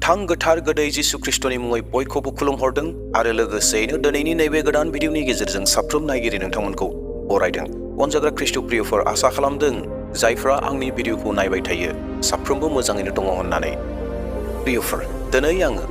गोथां गोथार गोदै जिसु ख्रिस्टनि मुङै बयखौबो खुलुमहरदों आरो लोगोसेयैनो दिनैनि नैबे गोदान भिडिअनि गेजेरजों साफ्रोम नायगिरि नोंथांमोनखौ बरायदों। अनजाग्रा ख्रिस्ट' प्रियफोर, आसा खालामदों जायफ्रा आंनि भिडिअखौ नायबाय थायो साफ्रोमबो मोजाङैनो दङ होननानै। प्रियफोर, दिनै आङो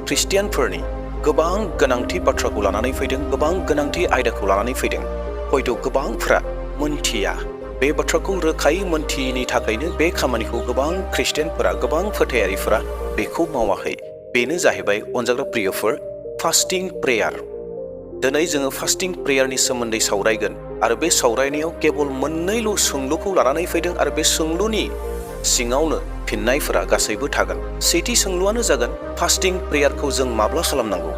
ख्रिस्टियानफोरनि गोबां गोनांथि बाथ्राखौ लानानै फैदों, गोबां गोनांथि आयदाखौ लानानै फैदों। हयथ' गोबांफ्रा मोनथिया, बे बाथ्राखौ रोखायै मोनथियैनि थाखायनो बे खामानिखौ गोबां ख्रिस्टियानफोरा, गोबां फोथायारिफोरा बेखौ मावाखै। बेनो जाहैबाय अनजाग्रा प्रियफोर, फास्टिं प्रेयार। दिनै जोङो फास्टिं प्रेयारनि सोमोन्दै सावरायगोन आरो बे सावरायनायाव केवल मोननैल' सोंलुखौ लानानै फैदों आरो बे सोंलुनि सिङावनो फिननायफोरा गासैबो थागोन। सेथि सोंलुआनो जागोन फास्टिं प्रेयारखौ जों माब्ला खालामनांगौ।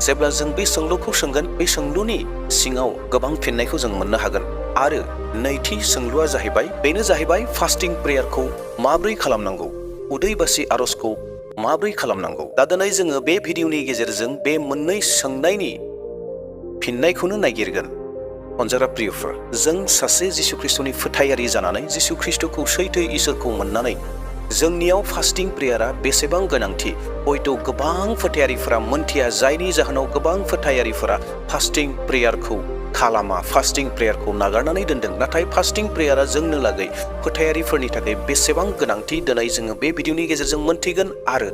जेब्ला जों बे सोंलुखौ सोंगोन, बे सोंलुनि सिङाव गोबां फिननायखौ जों मोननो हागोन। आरो नैथि सोंलुआ जाहैबाय, बेनो जाहैबाय फास्टिं प्रेयारखौ माब्रै खालामनांगौ, उदै बासि आरजखौ माब्रै खालामनांगौ। दा दिनै जोङो बे भिडिअनि गेजेरजों बे मोननै सोंनायनि फिननायखौनो नागिरगोन। अनजाग्रा प्रियफोर, जों सासे जिसु ख्रिस्ट'नि फोथायारि जानानै, जिसु ख्रिस्ट'खौ सैथो इसोरखौ मोननानै जोंनियाव फास्टिं प्रेयारा बेसेबां गोनांथि हयथ' गोबां फोथायारिफोरा मोनथिया, जायनि जाहोनाव गोबां फोथायारिफोरा फास्टिं प्रेयारखौ खालामा, फास्टिं प्रेयारखौ नागारनानै दोनदों। नाथाय फास्टिं प्रेयारा जोंनो लागै फोथायारिफोरनि थाखाय बेसेबां गोनांथि दिनै जोङो बे भिडिअनि गेजेरजों मोनथिगोन आरो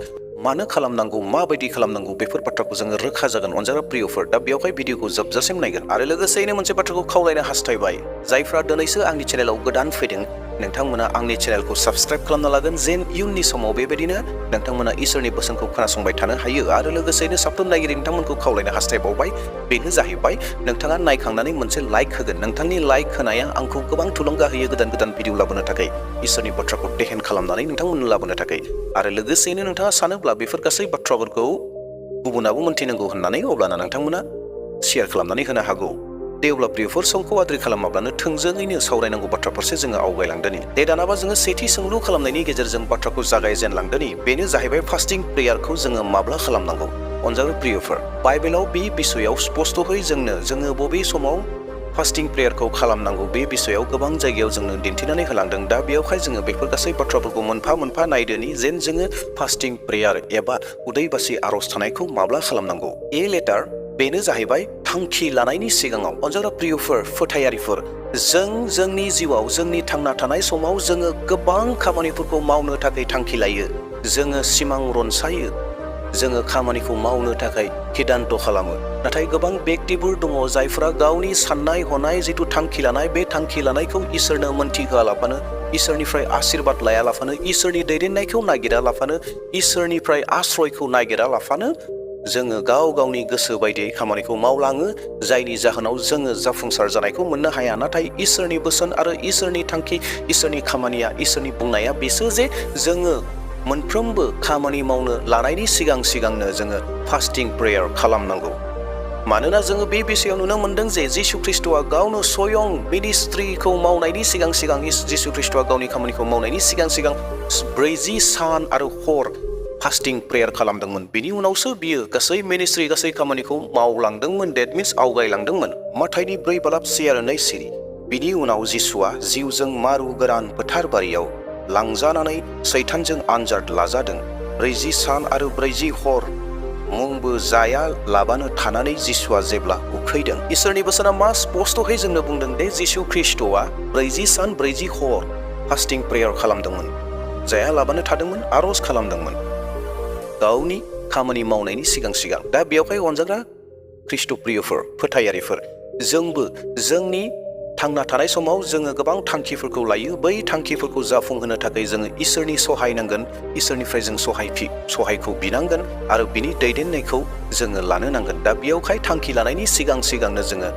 मानो खालामनांगौ, माबायदि खालामनांगौ, बेफोर बाथ्राखौ जोङो रोखा जागोन। अनजाग्रा प्रियफोर, दा बेवहाय भिडिअखौ जोबजासिम नायगोन आरो लोगोसेयैनो मोनसे बाथ्राखौ खावलायनो हास्थायबाय, जायफ्रा दिनैसो आंनि चेनेलाव गोदान फैदों नोंथांमोना आंनि चेनेलखौ साबस्क्राइब खालामना लागोन, जेन इयुननि समाव बेबायदिनो नोंथांमोना इसोरनि बोसोनखौ खोनासंबाय थानो हायो। आरो लोगोसेयैनो साफ्रोम नायगिरि नोंथांमोनखौ खावलायनो हास्थायबावबाय, बेनो जाहैबाय नोंथाङा नायखांनानै मोनसे लाइक होगोन। नोंथांनि लाइक होनाया आंखौ गोबां थुलुंगा होयो गोदान गोदान भिडिअ लाबोनो थाखाय, इसोरनि बाथ्राखौ देहेन खालामनानै नोंथांमोननो लाबोनो थाखाय। आरो लोगोसेयैनो नोंथाङा सानोब्ला बेफोर गासै बाथ्राफोरखौ गुबुनाबो मोनथिनांगौ होननानै, अब्लाना नोंथांमोना शेयार खालामनानै होनो हागौ। दे अब्ला प्रियफोर, समखौ आद्रि खालामाब्लानो थोंजोङैनो सावरायनांगौ बाथ्रा फारसे जोङो आवगायलांदोनि। दे दानाबा जोङो सेथि सोंलु खालामनायनि गेजेरजों बाथ्राखौ जागायजेनलांदोनि। बेनो जाहैबाय फास्टिं प्रेयारखौ जोङो माब्ला खालामनांगौ। अनजाग्रा प्रियफोर, बाइबेलाव बे बिसयाव स्पष्टयै जोङो बबे समाव फास्टिं प्रेयारखौ खालामनांगौ बे बिसयाव गोबां जायगायाव जोंनो दिन्थिनानै होलांदों। दा बेयावहाय जोङो बेफोर गासै बाथ्राफोरखौ मोनफा मोनफा नायदोनि, जेन जोङो फास्टिं प्रेयार एबा उदै बासि आरज थानायखौ माब्ला खालामनांगौ। ए लेटार, बेनो जाहैबाय थांखि लानायनि सिगाङाव। अनजाग्रा प्रियफोर, फोथायारिफोर, जों जोंनि जिउआव, जोंनि थांना थानाय समाव जोङो गोबां खामानिफोरखौ मावनो थाखाय थांखि लायो, जोङो सिमां रनसायो, जोङो खामानिखौ मावनो थाखाय सिदान्त खालामो। नाथाय गोबां बेक्तिफोर दङ जायफोरा गावनि साननाय हनाय, जिथु थांखि लानाय, बे थांखि लानायखौ इसोरनो मोनथिहोआलाफानो, इसोरनिफ्राय आशीर्बाद लायालाफानो, इसोरनि दैदेननायखौ नागिरालाफानो, इसोरनिफ्राय आश्रयखौ नागिरालाफानो जोङो गाव गावनि गोसो बायदियै खामानिखौ मावलाङो, जायनि जाहोनाव जोङो जाफुंसार जानायखौ मोननो हाया। नाथाय इसोरनि बोसोन आरो इसोरनि थांखि, इसोरनि खामानिया, इसोरनि बुंनाया बेसो जे जोङो मोनफ्रोमबो खामानि मावनो लानायनि सिगांनो जोङो फास्टिं प्रेयार खालामनांगौ। मानोना जोङो बे बिसयाव नुनो मोनदों जे जिसु ख्रिस्ट'आ गावनो स्वयं मिनिस्ट्रिखौ मावनायनि सिगां जिसु ख्रिस्ट'आ गावनि खामानिखौ मावनायनि सिगां 40 सान आरो हर फास्टिं प्रेयार खालामदोंमोन। बिनि उनावसो बियो गासै मिनिस्ट्रि, गासै खामानिखौ मावलांदोंमोन। Date means आवगायलांदोंमोन। माथाइनि 4:2 बिनि उनाव जिसुआ जिउजों मारु गोरान फोथार बारियाव लांजानानै सैतानजों आनजाद लाजादों। 40 सान आरो 40 हर मुंबो जाया लाबानो थानानै जिसुआ जेब्ला उखैदों, इसोरनि बोसोना मा स्पष्टयै जोंनो बुंदों दे जिसु ख्रिस्ट'आ 40 सान 40 हर फास्टिं प्रेयार खालामदोंमोन, जाया लाबानो थादोंमोन, आरज खालामदोंमोन गावनि खामानि मावनायनि सिगां। दा बेवहाय अनजाग्रा ख्रिस्ट' प्रियफोर, फोथायारिफोर, जोंबो जोंनि थांना थानाय समाव जोङो गोबां थांखिफोरखौ लायो। बै थांखिफोरखौ जाफुंहोनो थाखाय जोङो इसोरनि सहाय नांगोन, इसोरनिफ्राय जों सहायखौ बिनांगोन आरो बिनि दैदेननायखौ जोङो लानो नांगोन। दा बेयावहाय थांखि लानायनि सिगांनो जोङो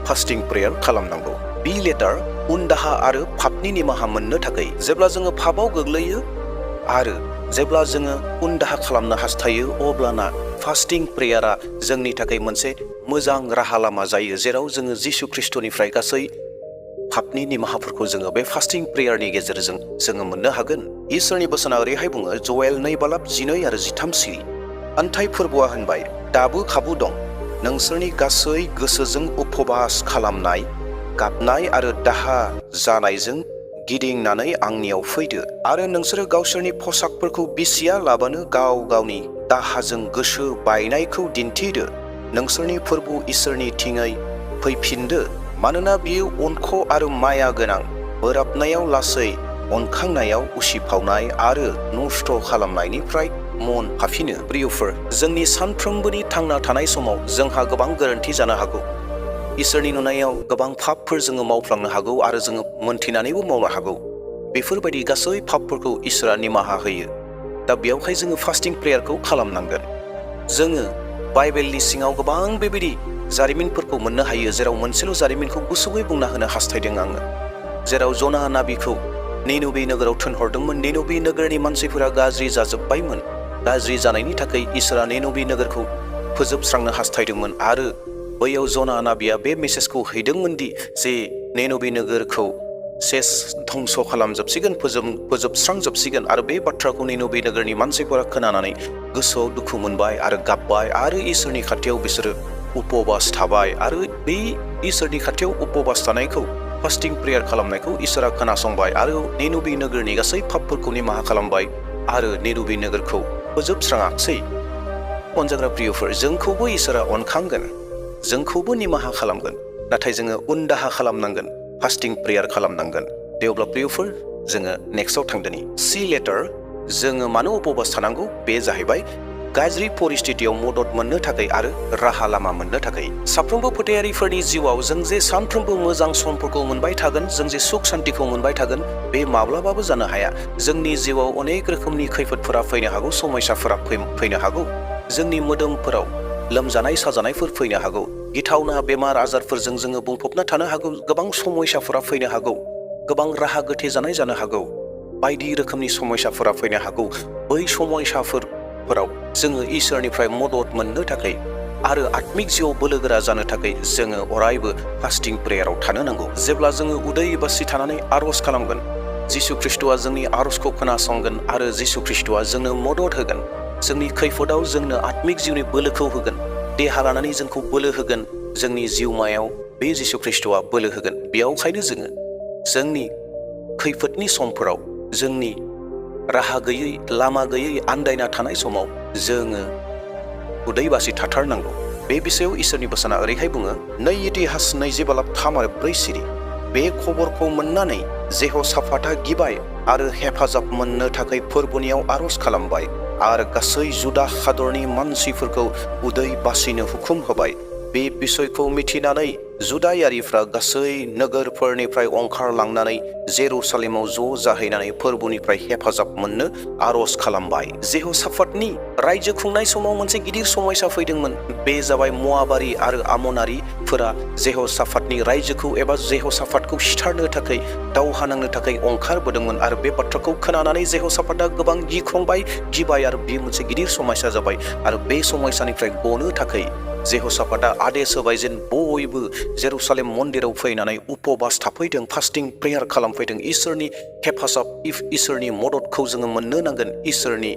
फास्टिं प्रेयार खालामनांगौ। बि लेटार, उनदाहा आरो पापनि निमाहा मोननो थाखाय जेब्ला जोङो पापाव गोग्लैयो आरो जेब्ला जोङो उनदाहा खालामनो हास्थायो, अब्लाना फास्टिं प्रेयारा जोंनि थाखाय मोनसे मोजां राहा लामा जायो, जेराव जोङो जिसु ख्रिस्ट'निफ्राय गासै पापनि निमाहाफोरखौ जोङो बे फास्टिं प्रेयारनि गेजेरजों जोङो मोननो हागोन। इसोरनि बोसोना ओरैहाय बुङो, जवेल 2:12 अन्थाइ फोरबोआ होनबाय, दाबो खाबु दं, नोंसोरनि गासै गोसोजों उपबास खालामनाय, गाबनाय आरो दाहा जानायजों गिदिंनानै आंनियाव फैदो आरो नोंसोरो गावसोरनि फसाकफोरखौ बिसिया लाबानो गाव गावनि दाहाजों गोसो बायनायखौ दिन्थिदो नोंसोरनि फोरबो इसोरनि थिङै फैफिनदो मानोना बियो अनख आरो माया गोनां बोराबनायाव लासै अनखांनायाव उसिफावनाय आरो नस्थ खालामनायनिफ्राय मन हाफिनो प्रियफोर जोंनि सानफ्रोमबोनि थांना थानाय समाव जोंहा गोबां गोरोन्थि जानो हागौ इसोरनि नुनायाव गोबां पापफोर जोङो मावफ्लांनो हागौ आरो जोङो मोनथिनानैबो मावनो हागौ बेफोरबायदि गासै पापफोरखौ इसोरा निमाहा होयो दा बेयावहाय जोङो फास्टिं प्रेयारखौ खालामनांगोन जोङो बाइबेलनि सिङाव गोबां बेबायदि जारिमिनफोरखौ मोननो हायो जेराव मोनसेल जारिमिनखौ गुसुङै बुंना होनो हास्थायदों आङो जेराव जना नाबिखौ निनबे नोगोराव थिनहरदोंमोन निनबे नोगोरनि मानसिफोरा गाज्रि जाजोब्बायमोन गाज्रि जानायनि थाखाय इसोरा निनबे नोगोरखौ फोजोबस्रांनो हास्थायदोंमोन आरो बैयाव जना नाबिया बे मेसेजखौ हैदोंमोन दि जे निनबे नोगोरखौ सेस धंस खालामजोबसिगोन फोजोबस्रांजोबसिगोन आरो बे बाथ्राखौ निनबे नोगोरनि मानसिफोरा खोनानानै गोसोआव दुखु मोनबाय आरो गाबबाय आरो इसोरनि खाथियाव बिसोरो उपबास थाबाय आरो बे इसोरनि खाथियाव उपबास थानायखौ फास्टिं प्रेयार खालामनायखौ इसोरा खोनासंबाय आरो निनबे नोगोरनि गासै पापफोरखौ निमाहा खालामबाय आरो निनबे नोगोरखौ फोजोबस्राङाखसै अनजाग्रा प्रियफोर जोंखौबो इसोरा अनखांगोन जोंखौबो निमाहा खालामगोन नाथाय जोङो उनदाहा खालामनांगोन फास्टिं प्रेयार खालामनांगोन दे अब्ला प्रियफोर जोङो नेक्स्टआव थांदोनि सी लेटार जोङो मानो उपबास थानांगौ बे जाहैबाय गाज्रि परिस्थितियाव मदद मोननो थाखाय आरो राहा लामा मोननो थाखाय साफ्रोमबो फोथायारिफोरनि जिउआव जों जे सानफ्रोमबो मोजां समफोरखौ मोनबाय थागोन जों जे सुख शान्तिखौ मोनबाय थागोन बे माब्लाबाबो जानो हाया जोंनि जिउआव अनेक रोखोमनि खैफोदफोरा फैनो हागौ समस्याफोरा फैनो हागौ जोंनि मोदोमफोराव लोमजानाय साजानायफोर फैनो हागौ गिथावना बेमार आजारफोरजों जोङो बुंफबना थानो हागौ गोबां समस्याफोरा फैनो हागौ गोबां राहा गोथे जानाय जानो हागौ बायदि रोखोमनि समस्याफोरा फैनो हागौ बै समस्याफोराव जोङो इसोरनिफ्राय मदद मोननो थाखाय आरो आत्मिक जिउआव बोलोगोरा जानो थाखाय जोङो अरायबो फास्टिं प्रेयाराव थानो नांगौ जेब्ला जोङो उदै बासि थानानै आरज खालामगोन जिसु ख्रिस्टआ जोंनि आरजखौ खोनासंगोन आरो जिसु ख्रिस्टआ जोंनो मदद होगोन जोंनि खैफोदाव जोंनो आत्मिक जिउनि बोलोखौ होगोन देहा लानानै जोंखौ बोलो होगोन जोंनि जिउमायाव बे जिसु ख्रिस्टआ बोलो होगोन बेयावखायनो जोङो जोंनि खैफोदनि समफोराव जोंनि राहा गैयै लामा गैयै आन्दायना थानाय समाव जोङो उदै बासि थाथारनांगौ बे बिषयाव इसोरनि बोसोना ओरैहाय बुङो नै इतिहास 20:3-4 सिरि बे खबरखौ मोननानै जेह'शाफाटआ गिबाय आरो हेफाजाब मोननो थाखाय फोरबोनियाव आरज खालामबाय आरो गासै जुदा हादरनि मानसिफोरखौ उदै बासिनो हुकुम होबाय बे बिषयखौ मिथिनानै जुदायारिफ्रा गासै नोगोरफोरनिफ्राय ओंखारलांनानै जेरुसालेमाव ज' जाहैनानै फोरबोनिफ्राय हेफाजाब मोननो आरज खालामबाय जेह'शाफाटनि रायजो खुंनाय समाव मोनसे गिदिर समस्या फैदोंमोन बे जाबाय मोआबारि आरो आमनारिफोरा जेह'शाफाटनि रायजोखौ एबा जेह'शाफाटखौ सिथारनो थाखाय दावहा नांनो थाखाय ओंखारबोदोंमोन आरो बे बाथ्राखौ खोनानानै जेह'शाफाटआ गोबां गिबाय आरो बे मोनसे गिदिर समस्या जाबाय आरो बे समस्यानिफ्राय गनो थाखाय जेह'शाफाटआ आदेश होबाय जेन बयबो जेरुसालेम मन्दिराव फैनानै उपबास थाफैदों फास्टिं प्रेयार खालामफैदों इसोरनि हेफाजाब इसोरनि मददखौ जोङो मोननो नांगोन इसोरनि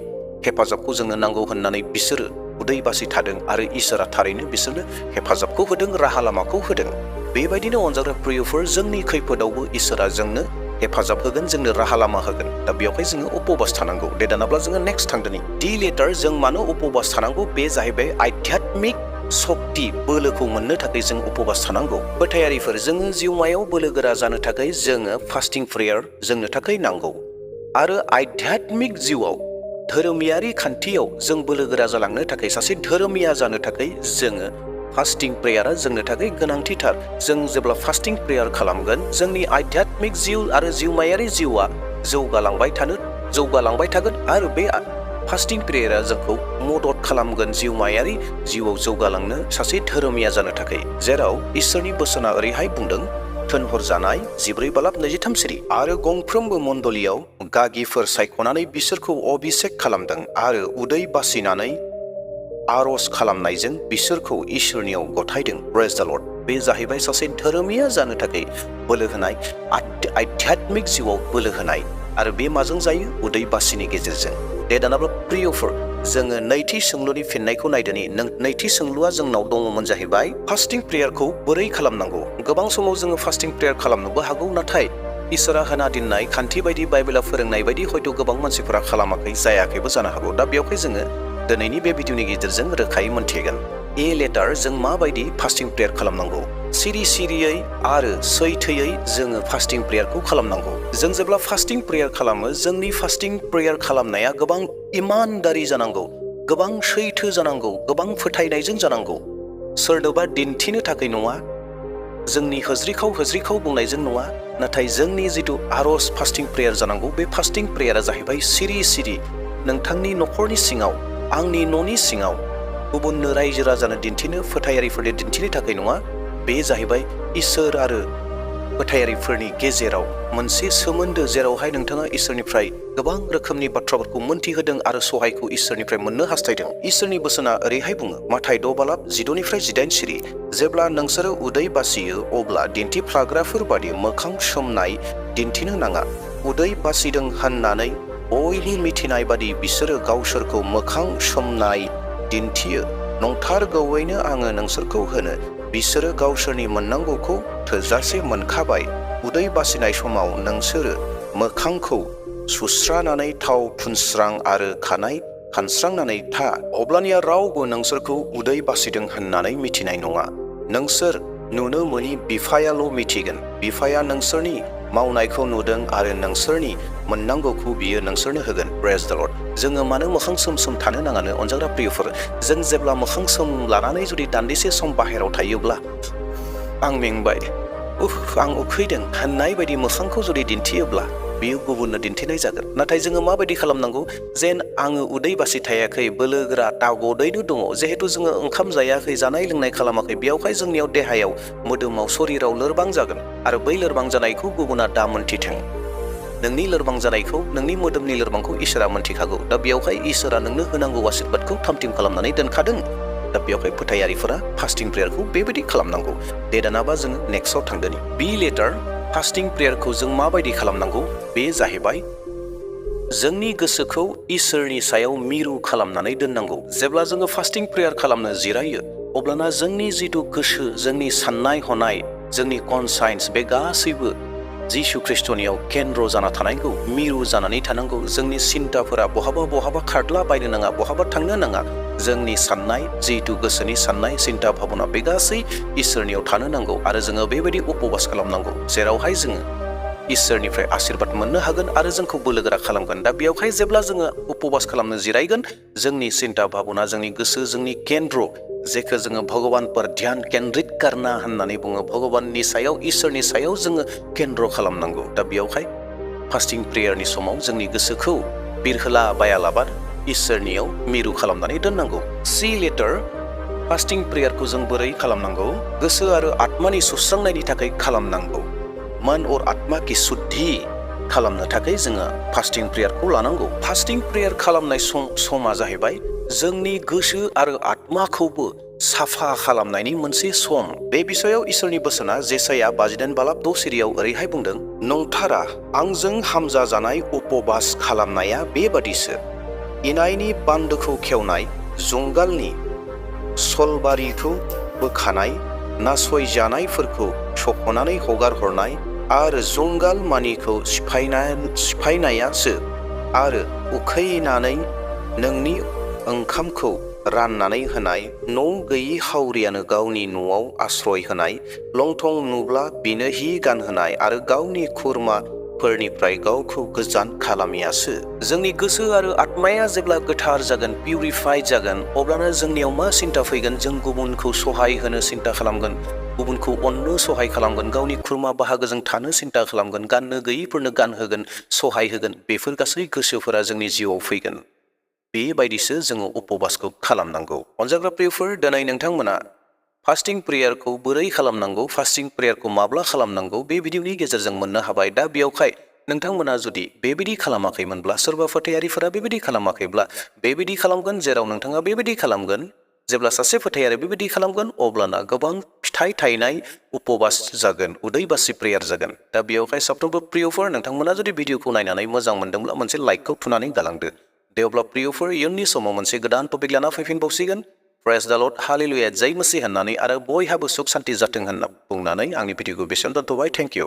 हेफाजाबखौ जोंनो नांगौ होननानै बिसोरो उदै बासि थादों आरो इसोरा थारैनो बिसोरनो हेफाजाबखौ होदों राहा लामाखौ होदों बेबायदिनो अनजाग्रा प्रियफोर जोंनि खैफोदावबो इसोरा जोंनो हेफाजाब होगोन जोंनो राहा लामा होगोन दा बेयावहाय जोङो उपबास थानांगौ दे दानाब्ला जोङो नेक्स्ट थांदोनि डि लेटार जों मानो उपबास थानांगौ बे जाहैबाय आध्यात्मिक सक्ति बोलोखौ मोननो थाखाय जों उपबास थानांगौ फोथायारिफोर जोङो जिउमायाव बोलोगोरा जानो थाखाय जोङो फास्टिं प्रेयार जोंनो थाखाय नांगौ आरो आध्यात्मिक जिउआव धोरोमियारि खान्थियाव जों बोलोगोरा जालांनो थाखाय सासे धोरोमिया जानो थाखाय जोङो फास्टिं प्रेयारा जोंनो थाखाय गोनांथिथार जों जेब्ला फास्टिं प्रेयार खालामगोन जोंनि आध्यात्मिक जिउ आरो जिउमायारि जिउआ जौगालांबाय थागोन आरो बे फास्टिं प्रेयारा जोंखौ मदद खालामगोन जिउमायारि जिउआव जौगालांनो सासे धोरोमिया जानो थाखाय जेराव इसोरनि बोसोना ओरैहाय बुंदों थोनहरजानाय 14:23 सिरि आरो गंफ्रोमबो मण्डलियाव गागिफोर सायख'नानै बिसोरखौ अभिषेक खालामदों आरो उदै बासिनानै आरज खालामनायजों बिसोरखौ इसोरनियाव गथायदों प्रेज द लर्ड बे जाहैबाय सासे धोरोमिया जानो थाखाय बोलो होनाय आध्यात्मिक जिउआव बोलो होनाय आरो बे माजों जायो उदै बासिनि गेजेरजों दे दानाब्ला प्रियफोर जोङो नैथि सोंलुनि फिननायखौ नायदोनि नैथि सोंलुआ जोंनाव दङमोन जाहैबाय फास्टिं प्रेयारखौ बोरै खालामनांगौ गोबां समाव जोङो फास्टिं प्रेयार खालामनोबो हागौ नाथाय इसोरा होना दोननाय खान्थि बायदि बाइबेला फोरोंनाय बायदि हयथ' गोबां मानसिफोरा खालामाखै जायाखैबो जानो हागौ। दा बेवहाय जोङो दिनैनि बे भिडिअनि गेजेरजों रोखायै मोनथिगोन। ए लेटार जों माबायदि फास्टिं प्रेयार खालामनांगौ। सिरियै आरो सैथोयै जोङो फास्टिं प्रेयारखौ खालामनांगौ। जों जेब्ला फास्टिं प्रेयार खालामो जोंनि फास्टिं प्रेयार खालामनाया गोबां इमानदारि जानांगौ, गोबां सैथो जानांगौ, गोबां फोथायनायजों जानांगौ। सोरनोबा दिन्थिनो थाखाय नङा, जोंनि होज्रिखाव बुंनायजों नङा, नाथाय जोंनि जिथु आरज फास्टिं प्रेयार जानांगौ। बे फास्टिं प्रेयारा जाहैबाय सिरि नोंथांनि न'खरनि सिङाव, आंनि न'नि सिङाव गुबुननो रायजो राजानो दिन्थिनो, फोथायारिफोरनो दिन्थिनो थाखाय नङा। बे जाहैबाय इसोर आरो फोथायारिफोरनि गेजेराव मोनसे सोमोन्दो, जेरावहाय नोंथाङा इसोरनिफ्राय गोबां रोखोमनि बाथ्राफोरखौ मोनथिहोदों आरो सहायखौ इसोरनिफ्राय मोननो हास्थायदों। इसोरनि बोसोना ओरैहाय बुङो, माथाय 6:12-18 सिरि, जेब्ला नोंसोरो उदै बासियो अब्ला दिन्थिफ्लाग्राफोर बादि मोखां सोमनाय दिन्थिनो नाङा। उदै बासिदों होननानै बयनि मिथिनाय बादि बिसोरो गावसोरखौ मोखां सोमनाय दिन्थियो। नंथारगौयैनो आङो नोंसोरखौ होनो, बिसोरो गावसोरनि मोननांगौखौ थोजासे मोनखाबाय। उदै बासिनाय समाव नोंसोरो मोखांखौ सुस्रानानै थाव फुनस्रां आरो खानाय खानस्रांनानै था, अब्लानिया रावबो नोंसोरखौ उदै बासिदों होननानै मिथिनाय नङा। नोंसोर नुनो मोनि बिफायाल' मिथिगोन। बिफाया नोंसोरनि मावनायखौ नुदों आरो नोंसोरनि मोननांगौखौ बियो नोंसोरनो होगोन। प्रेज द लर्ड। जोङो मानो मोखां सोम थानो नाङानो अनजाग्रा प्रियफोर? जों जेब्ला मोखां सोम लानानै जुदि दान्दिसे सम बाहेरायाव थायोब्ला, आं मेंबाय, आं उखैदों होननाय बायदि मोखांखौ जुदि दिन्थियोब्ला बियो गुबुननो दिन्थिनाय जागोन। नाथाय जोङो माबायदि खालामनांगौ? जेन आङो उदै बासि थायाखै, बोलोगोरा थागदैनो दङ। जिहेतु जोङो ओंखाम जायाखै, जानाय लोंनाय खालामाखै, बेयावहाय जोंनियाव देहायाव, मोदोमाव, शरीराव लोरबां जागोन आरो बै लोरबां जानायखौ गुबुना दा मोनथिथों। नोंनि लोरबां जानायखौ, नोंनि मोदोमनि लोरबांखौ इसोरा मोनथिखागौ। दा बेयावहाय इसोरा नोंनो होनांगौ आशीर्बादखौ थामथिम खालामनानै दोनखादों। दा बेवहाय फोथायारिफोरा फास्टिं प्रेयारखौ बेबायदि खालामनांगौ। दे दानाबा जोङो नेक्स्टआव थांदोनि। बि लेटार फास्टिं प्रेयारखौ जों माबायदि खालामनांगौ? बे जाहैबाय जोंनि गोसोखौ इसोरनि सायाव मिरु खालामनानै दोननांगौ। जेब्ला जोङो फास्टिं प्रेयार खालामनो जिरायो अब्लाना जोंनि जिथु गोसो, जोंनि साननाय हनाय, जोंनि कनसाइन्स, बे गासैबो जिसु ख्रिस्टनियाव केन्द्र जाना थानांगौ, मिरु जानानै थानांगौ। जोंनि सिन्ताफोरा बहाबा खारला बायनो नाङा, बहाबा थांनो नाङा। जोंनि साननाय, जिथु गोसोनि साननाय, सिन्ता भाबना, बे गासै इसोरनियाव थानो नांगौ आरो जोङो बेबायदि उपबास खालामनांगौ जेरावहाय जोङो इसोरनिफ्राय आशीर्बाद मोननो हागोन आरो जोंखौ बोलोगोरा खालामगोन। दा बेयावहाय जेब्ला जोङो उपबास खालामनो जिरायगोन, जोंनि सिन्ता भाबना, जोंनि गोसो, जोंनि केन्द्र, जेखौ जोङो भगबान पर ध्यान केन्द्रित करना होननानै बुङो, भगबाननि सायाव, इसोरनि सायाव जोङो केन्द्र खालामनांगौ। दा बेयावहाय फास्टिं प्रेयारनि समाव जोंनि गोसोखौ बिरहोला बायालाबानो इसोरनियाव मिरु खालामनानै दोननांगौ। सि लेटार फास्टिं प्रेयारखौ जों बोरै खालामनांगौ? गोसो आरो आत्मानि सुस्रांनायनि थाखाय खालामनांगौ। मन और आत्मा की शुद्धि खालामनो थाखाय जोङो फास्टिं प्रेयारखौ लानांगौ। फास्टिं प्रेयार खालामनाय समा जाहैबाय जोंनि गोसो आरो आत्माखौबो साफा खालामनायनि मोनसे सम। बे बिसयाव इसोरनि बोसोना जेसाया 52:6 सिरियाव ओरैहाय बुंदों, नंथारा आंजों हामजा जानाय उपबास खालामनाया बेबादिसो। इनायनि बान्दोखौ खेवनाय, जुंगालनि सलबारिखौ बोखानाय, नासयजानायफोरखौ सख'नानै हगार हरनाय आरो जुंगाल मानिखौ सिफायनायासो। आरो उखैनानै नोंनि ओंखामखौ राननानै होनाय, न' गैयि हावरियानो गावनि न'आव आश्रय होनाय, लंथं नुब्ला बिनो हि गानहोनाय आरो गावनि खुरमाफोरनिफ्राय गावखौ गोजान खालामियासो। जोंनि गोसो आरो आत्माया जेब्ला गोथार जागोन, पिउरिफाइड जागोन, अब्लानो जोंनियाव मा सिन्ता फैगोन? जों गुबुनखौ सहाय होनो सिन्ता खालामगोन, गुबुनखौ अननो सहाय खालामगोन, गावनि खुरमा बाहागोजों थानो सिन्ता खालामगोन, गाननो गैयैफोरनो गानहोगोन, सहाय होगोन। बेफोर गासै गोसोफोरा जोंनि जिउआव फैगोन। बेबायदिसो जोङो उपबासखौ खालामनांगौ। अनजाग्रा प्रियफोर, दिनै नोंथांमोना फास्टिं प्रेयारखौ बोरै खालामनांगौ, फास्टिं प्रेयारखौ माब्ला खालामनांगौ, बे भिडिअनि गेजेरजों मोननो हाबाय। दा बेयावहाय नोंथांमोना जुदि बेबायदि खालामाखैमोनब्ला, सोरबा फोथायारिफोरा बेबायदि खालामाखैब्ला, बेबायदि खालामगोन। जेराव नोंथाङा बेबायदि खालामगोन, जेब्ला सासे फोथायारि बेबायदि खालामगोन, अब्लाना गोबां फिथाइ थायनाय उपबास जागोन, उदै बासि प्रेयार जागोन। दा बेयावहाय साफ्रोमबो प्रियफोर, नोंथांमोना जुदि भिडिअखौ नायनानै मोजां मोनदोंब्ला मोनसे लाइकखौ थुनानै गालांदो। दे अब्ला प्रियफोर, इयुननि समाव मोनसे गोदान टपिक लाना फैफिनबावसिगोन। प्रेज द लर्ड, हालेलुया, जय मसीह होननानै आरो बयहाबो सुख सान्ति जाथों होनना बुंनानै आंनि भिडिअखौ बेसेयावनो दोनथ'बाय। Thank you.